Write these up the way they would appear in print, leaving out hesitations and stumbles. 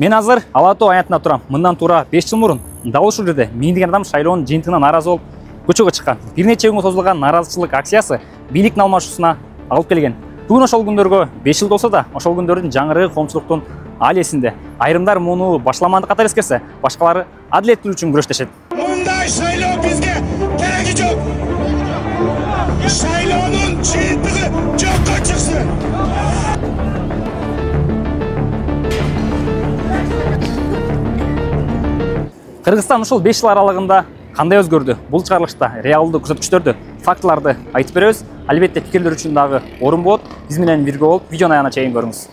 Мен азыр Ала Тоо аянтында турам. Мындан туура 5 жыл мурун дал ушул жерде мен деген адам шайлоонун жыйынтыгына нааразы болуп көчөгө чыккан. Бир нече күнгө созулган нааразычылык акциясы бийликтин алмашуусуна алып келген. Бүгүн ошол күндөргө 5 жыл болсо да, ошол күндөрдүн жаңырыгы коомчулуктун али эсинде. Айрымдар муну башламандык катары эскерсе, башкалары адилеттүүлүк үчүн күрөштөшөт. Мындай шайлоо бизге кереги жок. Шайлоонун жыйынтыгы жокко чыксын. Кыргызстан ушул 5 жыл аралыгында кандай өзгөрдү? Бул чыгарылышта реалдуу көрсөткүчтөрдү, фактыларды айтып беребиз. Албетте пикирлер үчүн дагы орун болот. Биз менен бирге болуп, видеонун аягына чейин көрүңүз.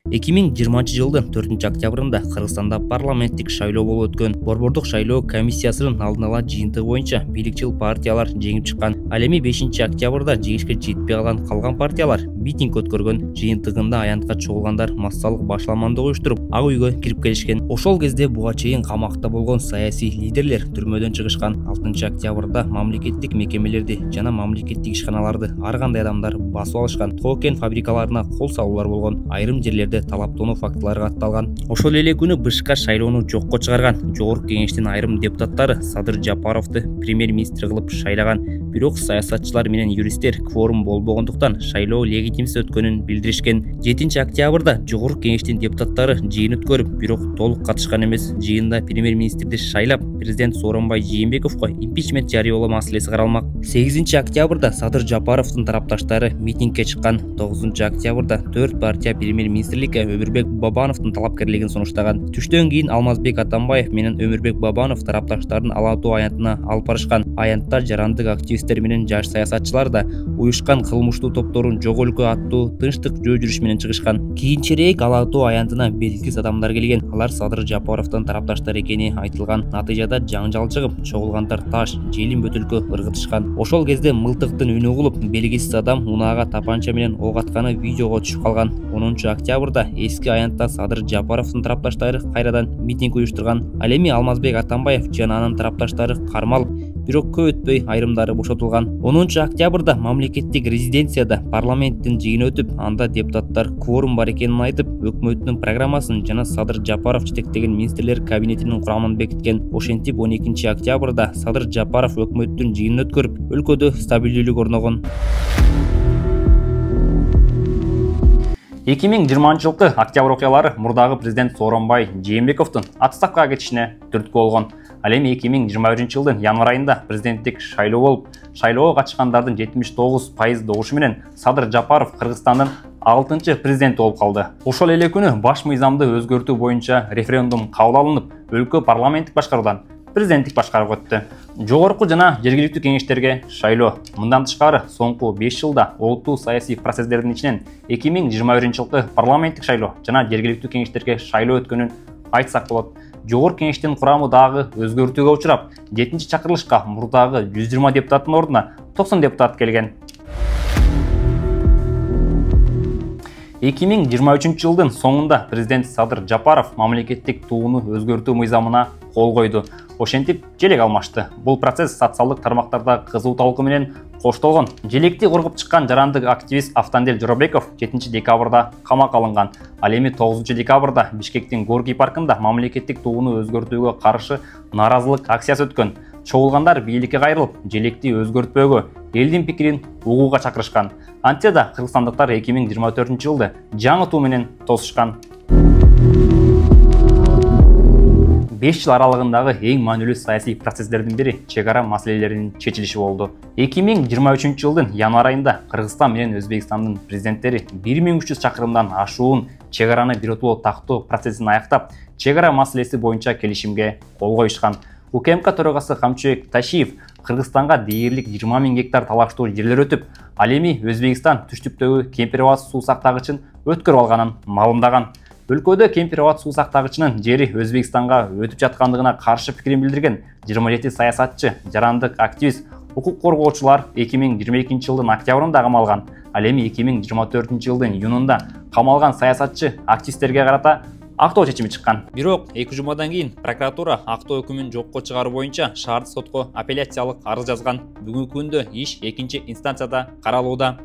2020 жылдын 4 октябрында Кыргызстанда парламенттик шайлоо болуп өткөн. Борбордук шайлоо комиссиясынын алдын ала жыйынтыгы боюнча бийликчил партиялар жеңип чыккан. Ал эми 5 октябрда жеңишке жетпей калган партиялар митинг өткөргөн. Жыйынтыгында аянтка чогулгандар массалык башламандык уюштуруп, ак үйгө кирип келишкен. Ошол кезде буга чейин камакта болгон саясий лидерлер түрмөдөн чыгышкан. 6 октябрда мамлекеттик мекемелерди жана мамлекеттик ишканаларды ар кандай адамдар басып алышкан. Тоо-кен фабрикаларына кол салуулар болгон. Айрым жерлерде талаптонуу фактылары катталган. Ошол эле күнү БШК шайлоону жокко чыгарган. Жогорку кеңештин айрым депутаттары Садыр Жапаровду премьер-министр кылып шайлаган. Бирок саясатчылар менен юристтер кворум болбогондуктан шайлоо легитимсиз өткөнүн билдиришкен. 7 октябрда жогорку кеңештин депутаттары жыйын өткөрүп, бирок толук катышкан эмес. Жыйында премьер-министрди шайлап, президент Сооронбай Жээнбековго импичмент жарыялоо маселеси каралмак. 8 октябрда Садыр Жапаровдун тарапташтары митингге чыккан. 9 октябрда 4 партия премьер-министрликке Өмүрбек Бабановдун талапкерлигин сунуштаган. Түштөн кийин Алмазбек Атамбаев менен Өмүрбек Бабанов тарапташтарын Ала Тоо аянтына алып барышкан. Аянтта жарандык активисттер менен жаш саясатчылар да уюшкан кылмыштуу топторун жок өлкө аттуу тынчтык жөө жүрүш менен чыгышкан. Кийинчерээк Ала Тоо аянтына белгисиз адамдар келген. Алар Садыр Жапаровдун тарапташтары экени айтылган. Натыйжада жаңжал чыгып, чогулгандар таш, желим бөтөлкө ыргытышкан. Ошол кезде мылтыктын үнү угулуп, белгисиз адам унаага тапанча менен ок атканы видеого түшүп калган. 10 октябрда эски аянтта Садыр Жапаровдун тарапташтары кайрадан митинг уюштурган. Ал эми Алмазбек Атамбаев жана анын тарапташтары кармалып, бирок көп өтпөй айрымдары бошотулган. 10 октябрда мамлекеттик резиденцияда парламенттин жыйыны өтүп, анда депутаттар кворум бар экенин айтып, өкмөттүн программасын жана Садыр Жапаров жетектеген министрлер кабинетинин курамын бекиткен. Ошентип 12 октябрда Садыр Жапаров өкмөттүн жыйынын өткөрүп, өлкөдө стабилдүүлүк орногон. 2020 жылкы октябрь окуялары мурдагы президент Сооронбай Жээнбековдун отставкага кетишине түрткү болгон. Ал эми 2021 жылдын январь айында президенттик шайлоо болуп, шайлоого катышкандардын 79% добушу менен Садыр Жапаров Кыргызстандын 6-чы президенти болуп калды. Ошол эле күнү баш мыйзамды өзгөртүү боюнча референдум кабыл алынып, өлкө парламенттик башкаруудан президенттик башкарууга өттү. Жогорку жана жергиликтүү кеңештерге шайлоо. Мындан тышкары соңку 5 жылда олуттуу саясий процесстердин ичинен 2021 жылкы парламенттик шайлоо жана жергиликтүү кеңештерге шайлоо өткөнүн айтсак болот. Жогорку кеңештин курамы дагы өзгөртүүгө учурап, 7-чи чакырылышка мурдагы 120 депутаттын ордуна 90 депутат келген. 2023 жылдын соңунда президент Садыр Жапаров мамлекеттик тууну өзгөртүү мыйзамына кол койду. Ошентип желек алмашты. Бул процесс социалдык тармактарда кызуу талкуу менен коштолгон. Желекти коргоп чыккан жарандык активист Автандел Жоробеков 7 декабрда камакка алынган. Ал эми 9 декабрда Бишкектин Горький паркында мамлекеттик тууну өзгөртүүгө каршы нааразылык акциясы өткөн. Чогулгандар бийликке кайрылып, желекти өзгөртпөөгө, элдин пикирин угууга чакырышкан. Антияда кыргызстандыктар 2024 жылды жаңы туу менен тосушкан. 5 жыл аралыгындагы эң маанилүү саясий процесстердин бири чек ара маселелеринин чечилиши болду. 2023 жылдын январь айында Кыргызстан менен Өзбекстандын президенттери 1300 чакырымдан ашуун чек араны биротулуу тактоо процессин аяктап, чек ара маселеси боюнча келишимге кол коюшкан. УКМК төрагасы Камчыбек Ташиев Кыргызстанга дээрлик 20 000 гектар талаштуу жерлер өтүп, ал эми Өзбекстан түштүктөгү Кемпир-Абад суу сактагычын өткөрүп алганын маалымдаган. Өлкөдө Кемпир-Абад суу сактагычынын жери Өзбекстанга өтүп жаткандыгына каршы пикирин билдирген 27 саясатчы, жарандык активист, укук коргоочулар 2022 жылдын октябрында камалган. Ал эми 2024 жылдын июнунда камалган саясатчы активисттерге карата актоо чечими чыккан. Бирок 2 жумадан кийин прокуратура актоо өкүмүн жокко чыгаруу боюнча шаардык сотко апелляциялык арыз жазган. Бүгүнкү күндө иш 2-инстанцияда каралууда.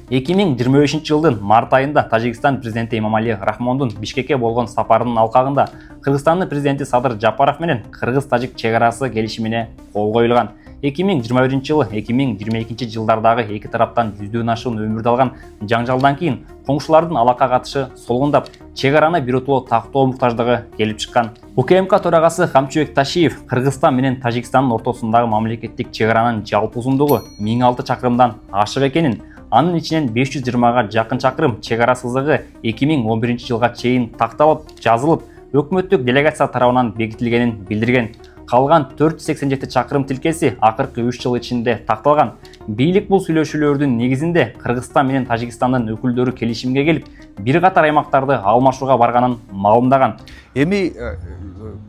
2025 жылдын март айында Тажикстан президенти Эмомали Рахмондун Бишкекке болгон сапарынын алкагында Кыргызстандын президенти Садыр Жапаров менен кыргыз-тажик чек арасы келишимине кол коюлган. 2021 жылы 2022 жылдардагы эки тараптан жүздөн ашуун өмүрдү алган жаңжалдан кийин коңшулардын алака катышы солгундап, чек араны биротоло тактоо муктаждыгы келип чыккан. УКМК төрагасы Камчыбек Ташиев Кыргызстан менен Тажикстандын ортосундагы мамлекеттик чек аранын жалпы узундугу 1006 чакырымдан ашык экенин, анын ичинен 520га жакын чакырым чек ара сызыгы 2011 жылга чейин такталып, жазылып, өкмөттүк делегация тарабынан бекитилгенин билдирген. Калган 487 чакырым тилкеси акыркы 3 жыл ичинде такталган. Бийлик бул сүйлөшүүлөрдүн негизинде Кыргызстан менен Тажикстандын өкүлдөрү келишимге келип, бир катар аймактарды алмашууга барганын маалымдаган. Эми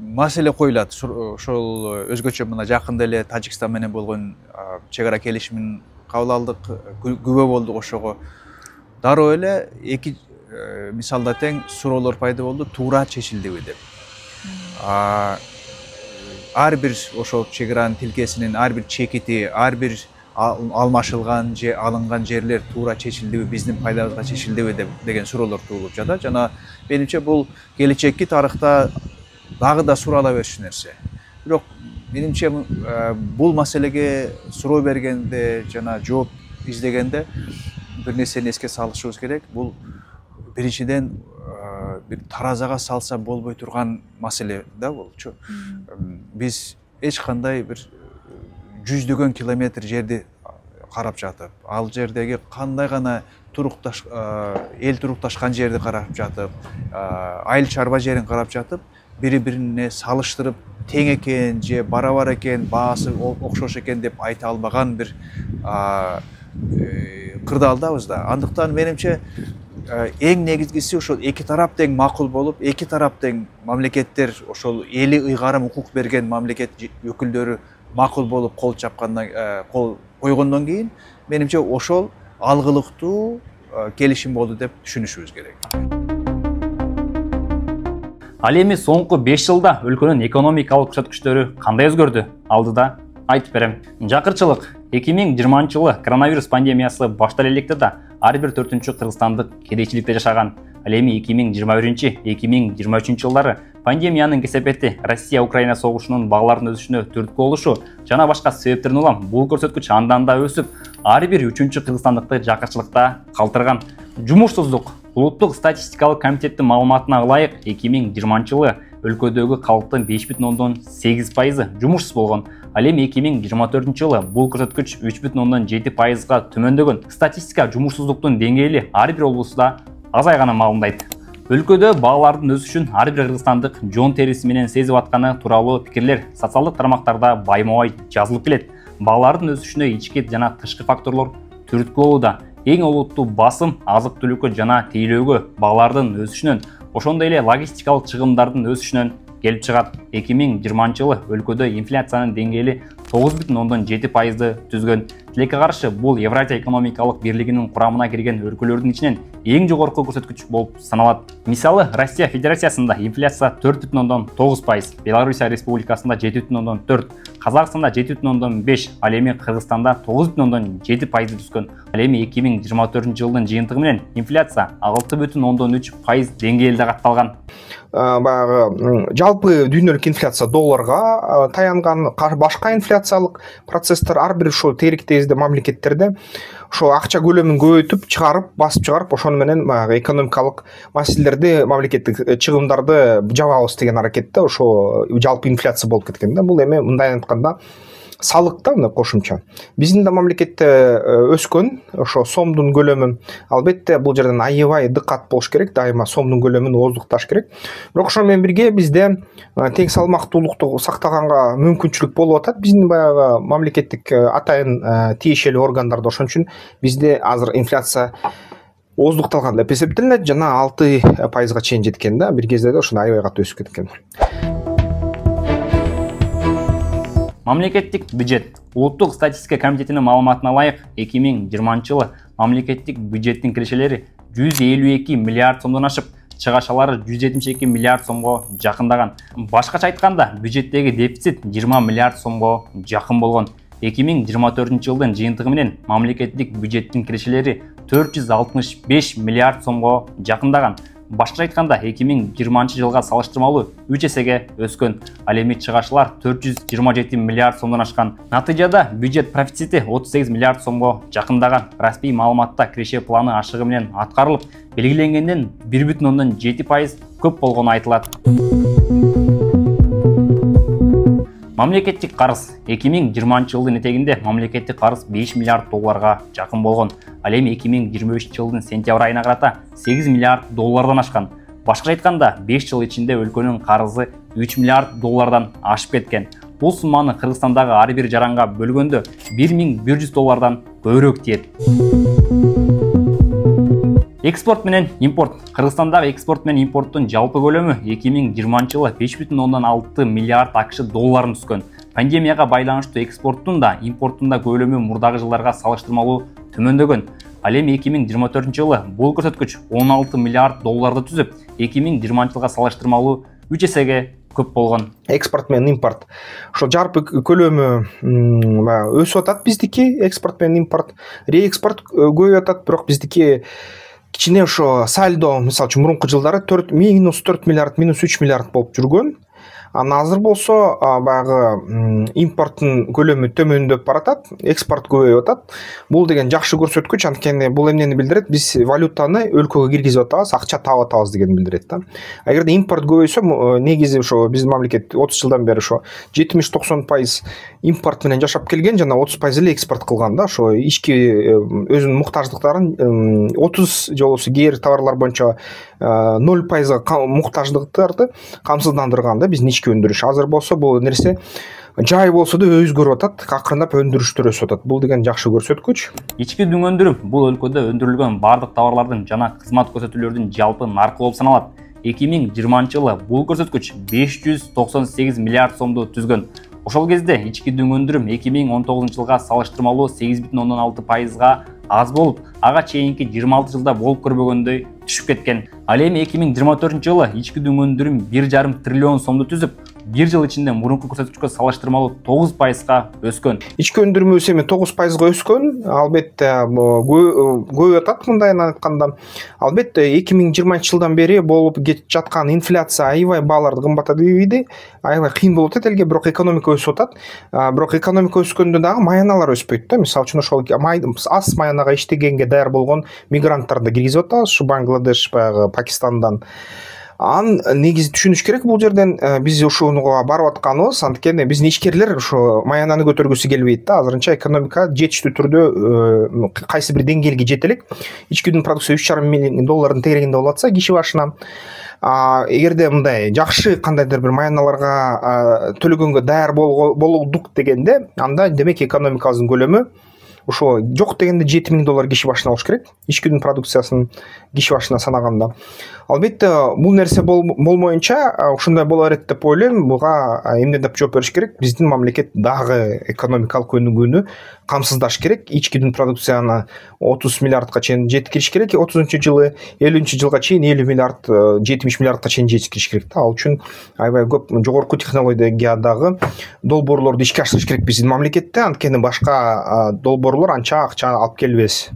маселе коюлат. Ошол өзгөчө мына жакында эле Тажикстан менен болгон чек ара келишимин кабыл алдык, күбө болдук ошого. Дароо эле эки мисалда тең суроолор пайда болду, туура чечилдиби деп. Ар бир ошол чек аранын тилкесинин ар бир чекити, ар бир алмашылган же алынган жерлер туура чечилдиби, биздин пайдабызга чечилдиби деген суроолор туулуп жатат. Жана менимче бул келечекки тарыхта дагы да сурала берчү нерсе. Бирок менимче бул маселеге суроо бергенде жана жооп издегенде бир нерсени эске салышыбыз керек. Бул биринчиден bir таразага салса болбой турган маселе да болчу. Биз эч кандай бир жүздөгөн километр жерди карап жатып, ал жердеги кандай гана эл турукташкан жерди карап жатып, айыл чарба жерин карап жатып, бири-бирине салыштырып тең экен же барабар экен, баасы окшош экен деп айта албаган бир кырдаалдабыз да. Андыктан менимче эң негизгиси ошол эки тарап тең макул болуп, эки тарап тең мамлекеттер ошол эли ыйгарым укук берген мамлекет өкүлдөрү макул болуп кол чапкандан кол койгондон кийин менимче ошол алгылыктуу келишим болду деп түшүнүшүбүз керек. Ал эми соңку 5 жылда өлкөнүн экономикалык көрсөткүчтөрү кандай өзгөрдү? Алдыда айтып берем. Жакырчылык 2020 жылы коронавирус пандемиясы башталып электе да, ар бир 4-чү кыргызстандык кедейчиликте жашаган. Ал эми 2021-2023 жылдары пандемиянын кесепети, Россия-Украина согушунун баглардын өсүшүнө түрткү болушу жана башка себептерден улам бул көрсөткүч андан да өсүп, ар бир 3-чү кыргызстандыкты жакырчылыкта калтырган. Жумушсуздук Улуттук статистикалык комитеттин маалыматына ылайык 2020 жылы өлкөдөгү калктын 5,8% жумушсуз болгон. Ал эми 2024 жылы бул көрсөткүч 3,7%га төмөндөгөн. Статистика жумушсуздуктун деңгээли ар бир облустта азайганын маалымдайт. Өлкөдө баалардын өсүшүн ар бир кыргызстандык жон териси менен сезип атканы тууралуу пикирлер социалдык тармактарда байма-бай жазылып келет. Баалардын өсүшүнө ички жана тышкы факторлор түрткү болууда. Эң олуттуу басым азык-түлүккө жана тейлөөгө баалардын өсүшүнөн, ошондой эле логистикалык чыгымдардын өсүшүнөн келип чыгат. 2020 жылы өлкөдө инфляциянын деңгээли 9,7%ды түзгөн. Тилекке каршы бул Евразия экономикалык бирлигинин курамына кирген өлкөлөрдүн ичинен эң жогорку көрсөткүч болуп саналат. Мисалы, Россия Федерациясында инфляция 4,9%, Белоруссия Республикасында 7,4%, Казакстанда 7,5%, ал эми Кыргызстанда 9,7% түзгөн. Ал эми 2024 жылдын жыйынтыгы менен инфляция 6,3% деңгээлде катталган. Баягы жалпы дүйнөлүк инфляция долларга таянган, башка инфляциялык процесстер ар бир ошол теректегизде мамлекеттерде ошо акча көлөмүн көбөйтүп чыгарып, басып чыгарып, ошону менен баягы экономикалык маселелерди, мамлекеттик чыгымдарды жабабыз деген аракетте ошо жалпы инфляция болуп кеткен да. Бул эми мындай айтканда салык да, мына кошумча. Биздин да мамлекетте өскөн ошо сомдун көлөмү, албетте бул жерден аябай дыкат болуш керек, дайыма сомдун көлөмүн ооздукташ керек. Бирок ошо менен бирге бизде тең салмактуулукту сактаганга мүмкүнчүлүк болуп атат. Биздин баягы мамлекеттик атайын тиешелүү органдарда ошон үчүн бизде азыр инфляция ооздукталган деп эсептелинет жана 6%га чейин жеткен да. Бир кезде ошондой аябай катуу өсүп кеткен. Мамлекеттик бюджет. Улуттук статистика комитетинин маалыматына ылайык 2020 жылы мамлекеттик бюджеттин кирешелери 152 миллиард сомдон ашып, чыгашалары 172 миллиард сомго жакындаган. Башкача айтканда, бюджеттеги дефицит 20 миллиард сомго жакын болгон. 2024 жылдын жыйынтыгы менен мамлекеттик бюджеттин кирешелери 465 миллиард сомго жакындаган. Башкача айтканда 2020 жылга салыштырмалуу 3 эсеге өскөн. Ал эми чыгашылар 427 миллиард сомдон ашкан. Натыйжада бюджет профицити 38 миллиард сомго жакындаган. Расмий маалыматта киреше планы ашыгы менен аткарылып, белгиленгенден 1,7% көп болгону айтылат. Мамлекеттик карыз 2020 жылдын этегинде мамлекеттик карыз 5 миллиард долларга жакын болгон. Ал эми 2023 жылдын сентябрь айына карата 8 миллиард доллардан ашкан. Башкача айтканда 5 жыл ичинде өлкөнүн карызы 3 миллиард доллардан ашып кеткен. Бул сумманы Кыргызстандагы ар бир жаранга бөлгөндө 1100 доллардан көбүрөөк тиет. Экспорт менен импорт. Кыргызстандагы экспорт менен импорттун жалпы көлөмү 2020 жылы 5,6 миллиард АКШ долларын түскөн. Пандемияга байланыштуу экспорттун да, импорттун да көлөмү мурдагы жылдарга салыштырмалуу төмөндөгөн. Ал эми 2024 жылы бул көрсөткүч 16 миллиард долларды түзүп, 2020 жылга салыштырмалуу 3 эсеге көп болгон. Экспорт менен импорт. Ошо жарпы көлөмү өсүп атат биздики, экспорт менен импорт. Реэкспорт көбөйүп атат, бирок биздики кичине ошо сальдо, мисалы үчүн мурунку жылдары минус 4 миллиард, минус 3 миллиард болуп жүргөн. Азыр болсо баягы импорттун көлөмү төмөндөп баратат, экспорт көбөйүп атат. Бул деген жакшы көрсөткүч, анткени бул эмнени билдирет? Биз валютаны өлкөгө киргизип атабыз, акча таап атабыз дегенди билдирет да. Эгерде импорт көбөйсө, негизи ошо биздин мамлекет 30 жылдан бери ошо 70-90% импорт менен жашап келген, жана 30% эле экспорт кылган да. Ошо ички өзүнүн муктаждыктарын 30 же болбосо кээ товарлар боюнча 0% муктаждыктарды камсыздандырган да биздин ички өндүрүш. Азыр болсо бул нерсе жай болсо да өзгөрүп атат, акырындап өндүрүштөр өсүп атат. Бул деген жакшы көрсөткүч. Ички дүң өндүрүм бул өлкөдө өндүрүлгөн бардык товарлардын жана кызмат көрсөтүүлөрдүн жалпы наркы болуп саналат. 2020 жылы бул көрсөткүч 598 миллиард сомду түзгөн. Ошол кезде ички дүң өндүрүм 2019 жылга салыштырмалуу 8,6%га аз болуп, ага чейинки 26 жылда болуп көрбөгөндөй түшүп кеткен. Ал эми 2024 жылы ички дүң өндүрүм 1,5 триллион сомду түзүп, 1 жыл ичинде мурунку көрсөткүчкө салыштырмалуу 9%га өскөн. Ички өндүрүм эми 9%га өскөн. Албетте көбөйүп атат мындайын айтканда. Албетте 2020 жылдан бери болуп кетип жаткан инфляция аябай бааларды кымбаттатты. Аябай кыйын болуп атат элге, бирок экономика өсүп атат. Бирок экономика өскөндө дагы маяналар өспөйт да. Мисалы үчүн ошол аз маянага иштегенге даяр болгон мигранттарды киргизип атабыз, ушу Бангладеш, баягы Пакистандан. Негизи түшүнүш керек бул жерден биз ушуга барып атканыбыз, анткени биздин ишкерлер ошо маянаны көтөргүсү келбейт да. Азырынча экономика жетиштүү түрдө кайсы бир деңгээлге жете элек. Ички дүң продукция 3,5 миллион доллардын тегерегинде болуп атса киши башына, эгерде мындай жакшы кандайдыр бир маяналарга төлөгөнгө даяр болдук дегенде, анда демек экономикабыздын көлөмү ошо жок дегенде 7 миң доллар киши башына болуш керек. Ички дүң продукциясын киши башына санаганда. Албетте бул нерсе болмоюнча ушундай боло берет деп ойлойм. Буга эмне деп жооп бериш керек? Биздин мамлекет дагы экономикалык өнүгүүнү камсыздаш керек. Ички дүң продукцияны 30 миллиардга чейин жеткириш керек. 30-жылы 50-жылга чейин 50 миллиард, 70 миллиардга чейин жеткириш керек да. Ал үчүн аябай көп жогорку технологиядагы долбоорлорду ишке ашырыш керек биздин мамлекетте. Анткени башка долбоорлор анча акча алып келбес.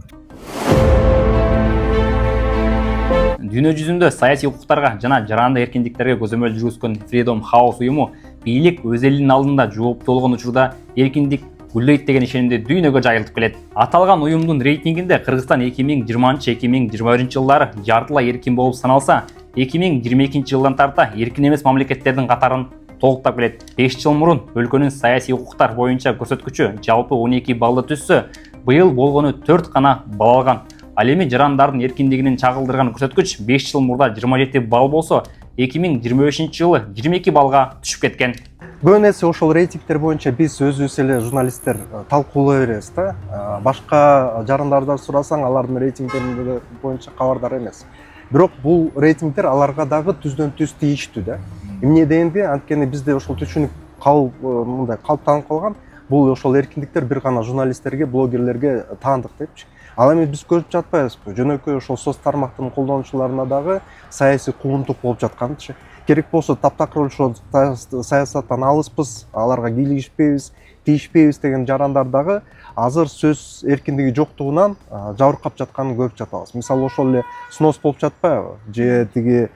Дүйнө жүзүндө саясий укуктарга жана жарандык эркиндиктерге көзөмөл жүргүзгөн Freedom House уюму бийлик өз элинин алдында жооптуу болгон учурда эркиндик гүлдөйт деген ишенимди дүйнөгө жайылтып келет. Аталган уюмдун рейтингинде Кыргызстан 2020-2021 жылдары жартылай эркин болуп саналса, 2022 жылдан тарта эркин эмес мамлекеттердин катарын толуктап келет. 5 жыл мурун өлкөнүн саясий укуктар боюнча көрсөткүчү жалпы 12 баллды түзсө, быйыл болгону 4 гана балл алган. Ал эми жарандардын эркиндигинин чагылдырган көрсөткүч 5 жыл мурда 27 балл болсо, 2025 жылы 22 баллга түшүп кеткен. Көп нерсе ошол рейтингтер боюнча биз өзүбүз эле журналисттер талкуулай беребиз да. Башка жарандардан сурасаң, алардын рейтингдери боюнча кабардар эмес. Бирок бул рейтингдер аларга дагы түздөн түз тийиштүү да. Эмне дегенде, анткени бизде ошол түшүнүк калыптанып калган. Бул ошол эркиндиктер бир гана журналисттерге, блогерлерге таандык депчи. Ал эми биз көрүп жатпайбызбы, жөнөкөй ошол соц тармактын колдонуучуларына дагы саясий куугунтук болуп жатканчы. Керек болсо таптакыр ошол саясаттан алыспыз, аларга кийлигишпейбиз, тийишпейбиз деген жарандар дагы азыр сөз эркиндиги жоктугунан жабыркап жатканын көрүп жатабыз. Мисалы ошол эле снос болуп жатпайбы? Же тиги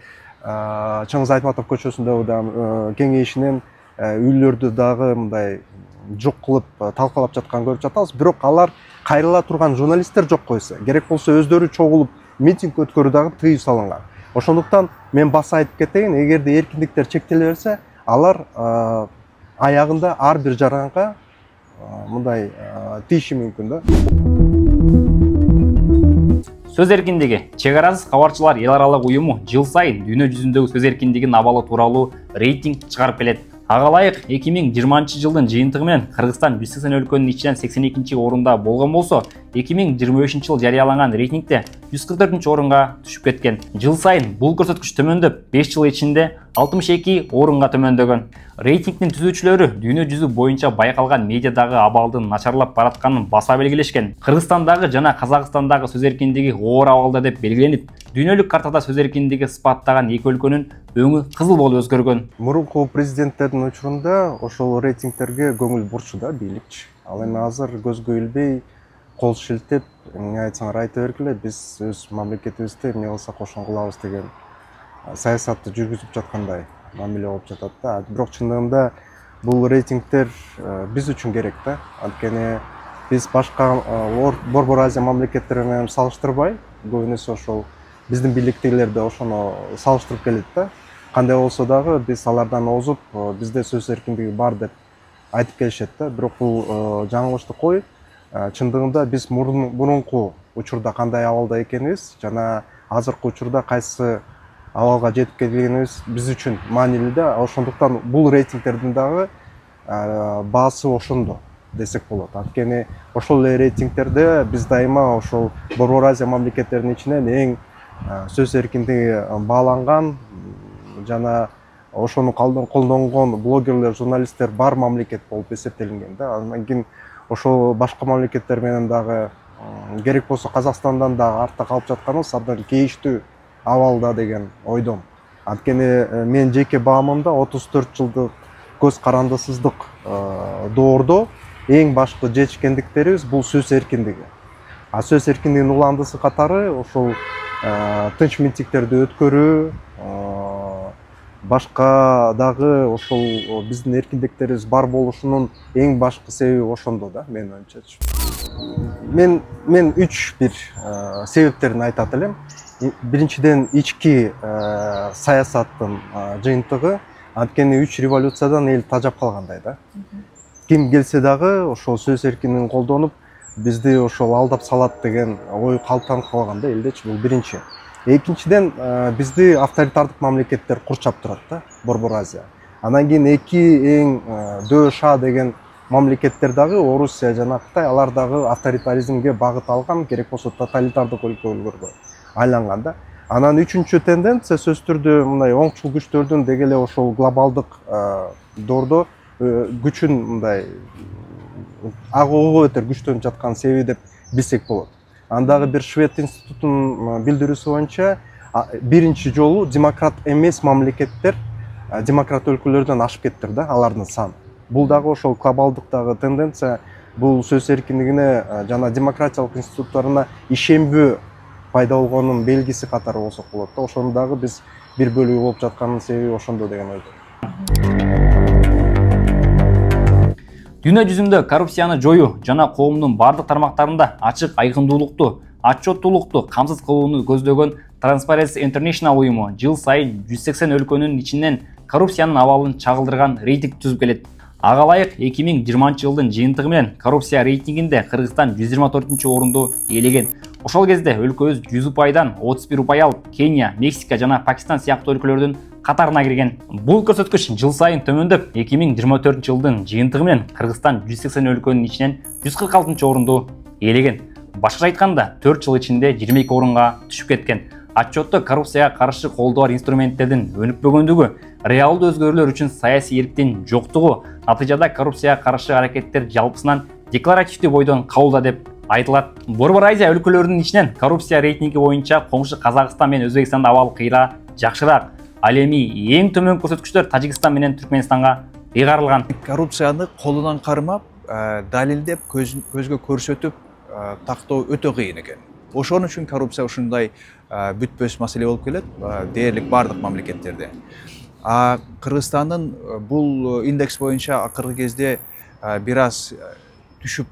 Чыңгыз Айтматов көчөсүндөгү кеңейишинен үйлөрдү дагы мындай жок кылып талкалап жатканын көрүп жатабыз. Бирок алар кайрыла турган журналисттер жок койсо, керек болсо өздөрү чогулуп митинг өткөрүү дагы тыюу салынган. Ошондуктан мен баса айтып кетейин, эгерде эркиндиктер чектеле берсе, алар аягында ар бир жаранга мындай тийиши мүмкүн да. Сөз эркиндиги чек арасыз кабарчылар эл аралык уюму жыл сайын дүйнө жүзүндөгү сөз эркиндигинин абалы тууралуу рейтинг чыгарып келет. Ага ылайык 2020 жылдын жыйынтыгы менен Кыргызстан 180 өлкөнүн ичинен 82 орунда болгон болсо, 2023 жыл жарыяланган рейтингде 144 орунга түшүп кеткен. Жыл сайын бул көрсөткүч төмөндөп, 5 жыл ичинде 62 орунга төмөндөгөн. Рейтингдин түзүүчүлөрү дүйнө жүзү боюнча байкалган медиадагы абалдын начарлап баратканын баса белгилешкен. Кыргызстандагы жана Казакстандагы сөз эркиндиги оор абалда деп белгиленип, дүйнөлүк картада сөз эркиндиги сыпаттаган эки өлкөнүн өңү кызыл болуп өзгөргөн. Мурунку президенттердин учурунда ошол рейтингтерге көңүл бурчу да бийликчи. Ал эми азыр көзгө илбей, кол шилтеп, эмне айтсаңар айта бергиле, биз өз мамлекетибизде эмне кылсак ошону кылабыз деген саясатты жүргүзүп жаткандай мамиле болуп жатат да. Бирок чындыгында бул рейтингтер биз үчүн керек да. Анткени биз башка Борбор Азия мамлекеттери менен салыштырбай, көбүнөсү ошол биздин бийликтегилер да ошону салыштырып келет да. Кандай болсо дагы биз алардан озуп, бизде сөз эркиндиги бар деп айтып келишет да. Бирок бул жаңылыштык кой. Чындыгында биз мурунку учурда кандай абалда экенибиз жана азыркы учурда кайсы абалга жетип келгенибиз биз үчүн маанилүү да. Ошондуктан бул рейтингтердин дагы баасы ошондо десек болот. Анткени ошол эле рейтингтерде биз дайыма ошол Борбор Азия мамлекеттеринин ичинен эң сөз эркиндиги бааланган жана ошону колдонгон блогерлер, журналисттер бар мамлекет болуп эсептелинген да. Андан кийин ошол башка мамлекеттер менен дагы керек болсо Казакстандан дагы артта калып жатканыбыз абдан кейиштүү абалда деген ойдом. Анткени мен жеке баамымда 34 жылдык көз карандысыздык доордо эң башкы жетишкендиктерибиз бул сөз эркиндиги. Сөз эркиндигинин уландысы катары ошол тынч митингтерди өткөрүү, башка дагы ошол биздин эркиндиктерибиз бар болушунун эң башкы себеби ошондо да, менин оюмчачы. Мен 3 бир себептерин айтат элем. Биринчиден ички саясаттын жыйынтыгы, анткени 3 революциядан эл тажап калгандай да. Ким келсе дагы ошол сөз эркиндигин колдонуп, бизди ошол алдап салат деген ой калыптанып калган да элдечи, бул биринчи. Экинчиден бизди авторитардык мамлекеттер курчап турат да, Борбор Азия. Андан кийин эки эң дөша деген мамлекеттер дагы Орусия жана Кытай, алар дагы авторитаризмге багыт алган, керек болсо тоталитардык өлкөлөргө айланган да. Анан үчүнчү тенденция сөз түрдө мындай оңчул күчтөрдүн деги эле ошол глобалдык доордо күчүн мындай агууга өтөр күчтөнүп жаткан себеби деп билсек болот. Андагы бир Швед институтунун билдирүүсү боюнча биринчи жолу демократ эмес мамлекеттер демократ өлкөлөрдөн ашып кеттир да, алардын саны. Бул дагы ошол глобалдыктагы тенденция, бул сөз эркиндигине жана демократиялык институттарына ишенбөө пайда болгонун белгиси катары болсок болот да. Ошону дагы биз бир бөлүгү болуп жатканын себеби ошондо деген ойдо. Дүйнө жүзүндө коррупцияны жоюу жана коомдун бардык тармактарында ачык айкындуулукту, отчеттуулукту камсыз кылууну көздөгөн Transparency International уюму жыл сайын 180 өлкөнүн ичинен коррупциянын абалын чагылдырган рейтинг түзүп келет. Ага ылайык 2020 жылдын жыйынтыгы менен коррупция рейтингинде Кыргызстан 124 орунду ээлеген. Ошол кезде өлкөбүз 100 упайдан 31 упай алып, Кения, Мексика жана Пакистан сыяктуу өлкөлөрдүн катарына кирген. Бул көрсөткүч жыл сайын төмөндөп, 2024 жылдын жыйынтыгы менен Кыргызстан 180 өлкөнүн ичинен 146 орунду ээлеген. Башкача айтканда, 4 жыл ичинде 22 орунга түшүп кеткен. Отчетто коррупцияга каршы колдоо бар инструменттердин өнүкпөгөндүгү, реалдуу өзгөрүүлөр үчүн саясий эрктин жоктугу, натыйжада коррупцияга каршы аракеттер жалпысынан декларативдүү бойдон кабылда деп айтылат. Борбор Азия өлкөлөрүнүн ичинен коррупция рейтинги боюнча коңшу Казакстан менен Өзбекстанда абал кыйра жакшыраак. Ал эми эң төмөн көрсөткүчтөр Тажикстан менен Түркменистанга ыйгарылган. Коррупцияны колунан кармап, далилдеп, көзгө көрсөтүп тактоо өтө кыйын экен. Ошон үчүн коррупция ушундай бүтпөс маселе болуп келет дээрлик бардык мамлекеттерде. Кыргызстандын бул индекс боюнча акыркы кезде бир аз түшүп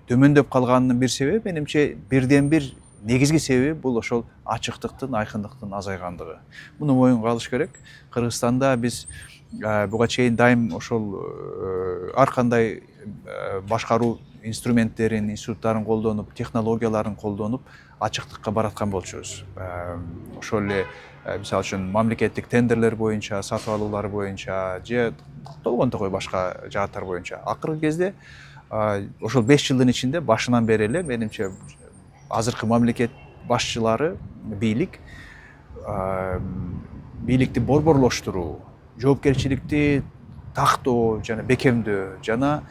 төмөндөп калганынын бир себеби менимче бирден бир негизги себеби бул ошол ачыктыктын, айкындыктын азайгандыгы. Муну моюнга алыш керек. Кыргызстанда биз буга чейин дайым ошол ар кандай башкаруу инструменттерин, институттарын колдонуп, технологияларын колдонуп ачыктыкка бараткан болчубуз. Ошол эле мисалы үчүн мамлекеттик тендерлер боюнча, сатып алуулар боюнча же болгон токой башка жааттар боюнча. Акыркы кезде ошол 5 жылдын ичинде башынан бери эле менимче азыркы мамлекет башчылары, бийликти борборлоштуруу, жоопкерчиликти тактоо жана бекемдөө жана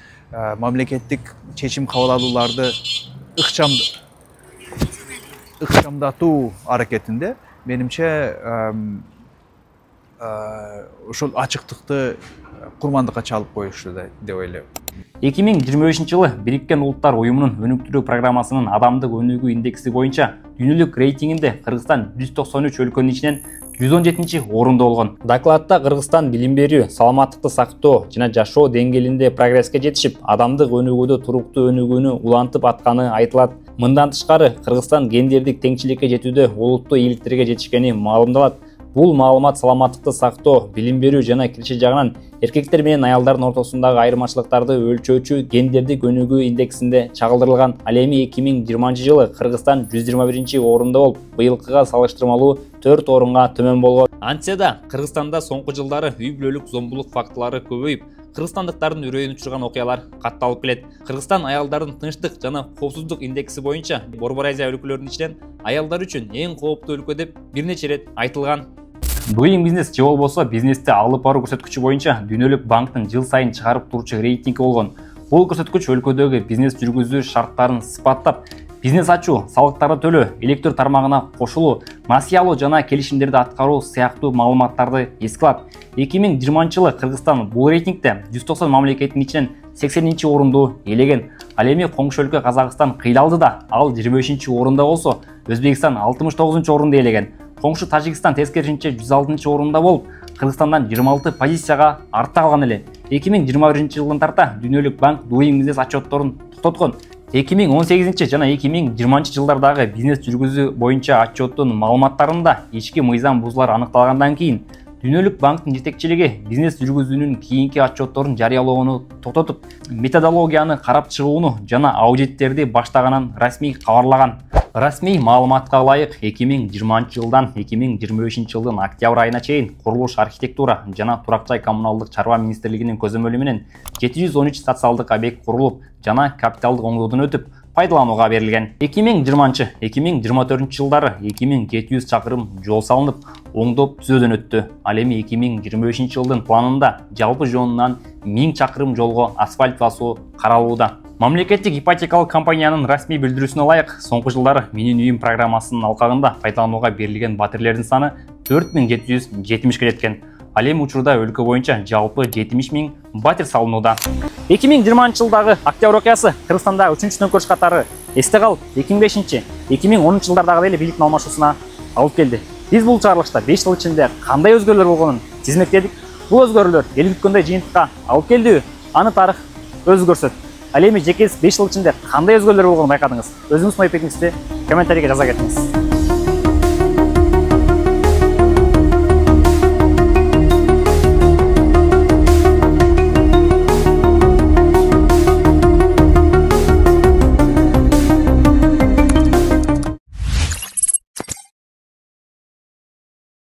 мамлекеттик чечим кабыл алууларды ыкчамдатуу аракетинде менимче ошол ачыктыкты курмандыкка чалып коюшту деп ойлойм. 2025 жылы Бириккен Улуттар Уюмунун өнүктүрүү программасынын адамдык өнүгүү индекси боюнча дүйнөлүк рейтингинде Кыргызстан 193 өлкөнүн ичинен 117-чи орунда болгон. Докладта Кыргызстан билим берүү, саламаттыкты сактоо жана жашоо деңгээлинде прогресске жетишип, адамдык өнүгүүдө туруктуу өнүгүүнү улантып атканы айтылат. Мындан тышкары Кыргызстан гендердик теңчиликке жетүүдө олуттуу ийгиликтерге жетишкени маалымдалат. Бул маалымат саламаттыкты сактоо, билим берүү жана киреше жагынан эркектер менен аялдардын ортосундагы айырмачылыктарды өлчөөчү гендердик өнүгүү индексинде чагылдырылган. Ал эми 2020 жылы Кыргызстан 121-чи орунда болуп, быйылкыга салыштырмалуу 4 орунга төмөн болгон. Антсе да Кыргызстанда соңку жылдары үй бүлөлүк зомбулук фактылары көбөйүп, кыргызстандыктардын үрөйүн учурган окуялар катталып келет. Кыргызстан аялдардын тынчтык жана коопсуздук индекси боюнча Борбор Азия өлкөлөрүнүн ичинен аялдар үчүн эң кооптуу өлкө деп бир нече ирет айтылган. Doing Business же болбосо бизнести алып баруу көрсөткүчү боюнча Дүйнөлүк банктын жыл сайын чыгарып турчу рейтинги болгон. Бул көрсөткүч өлкөдөгү бизнес жүргүзүү шарттарын сыпаттап, бизнес ачуу, салыктарды төлөө, электр тармагына кошулуу, насыя алуу жана келишимдерди аткаруу сыяктуу маалыматтарды эске алат. 2020 жылы Кыргызстан бул рейтингде 190 мамлекеттин ичинен 80-чи орунду ээлеген. Ал эми коңшу өлкө Казакстан кыйдалды да, ал 25-чи орунда болсо, Өзбекстан 69-чу орунду ээлеген. Коңшу Тажикстан тескерисинче 106-чы орунда болуп, Кыргызстандан 26 позицияга артта калган эле. 2021 жылдын тарта Дүйнөлүк банк Doing Business отчетторун токтоткон. 2018 жана 2020 жылдардагы бизнес жүргүзүү боюнча отчеттун маалыматтарында ички мыйзам бузуулар аныкталгандан кийин Дүйнөлүк банктын жетекчилиги бизнес жүргүзүүнүн кийинки отчетторун жарыялоону токтотуп, методологияны карап чыгууну жана аудиттерди баштаганын расмий кабарлаган. Расмий маалыматка ылайык 2020 жылдан 2025 жылдын октябрь айына чейин курулуш, архитектура жана турак жай коммуналдык чарба министрлигинин көзөмөлү менен 713 социалдык объект курулуп жана капиталдык оңдоодон өтүп пайдаланууга берилген. 2020-2024 жылдары 2700 чакырым жол салынып, оңдоп түзөөдөн өттү. Ал эми 2025 жылдын планында жалпы жонунан 1000 чакырым жолго асфальт басуу каралууда. Мамлекеттик ипотекалык компаниянын расмий билдирүүсүнө ылайык, соңку жылдары Менин үйүм программасынын алкагында пайдаланууга берилген батирлердин саны 4770-ке жеткен. Ал эми учурда өлкө боюнча жалпы 70 000 батир салынууда. 2020 жылдагы октябрь окуясы Кыргызстанда 3-чү төңкөрүш катары эсте калып, 2005-2010 жылдардагы эле бийликтин алмашуусуна алып келди. Биз бул чыгарылышта 5 жыл ичинде кандай өзгөрүүлөр болгонун тизмектедик. Бул өзгөрүүлөр эл күткөндөй жыйынтыкка алып келдиби? Аны тарых өзү көрсөт. Ал эми жеке 5 жыл ичинде кандай өзгөрүүлөр болгонун байкадыңыз? Өзүңүздүн ой пикириңизди комментарийге жаза кетиңиз.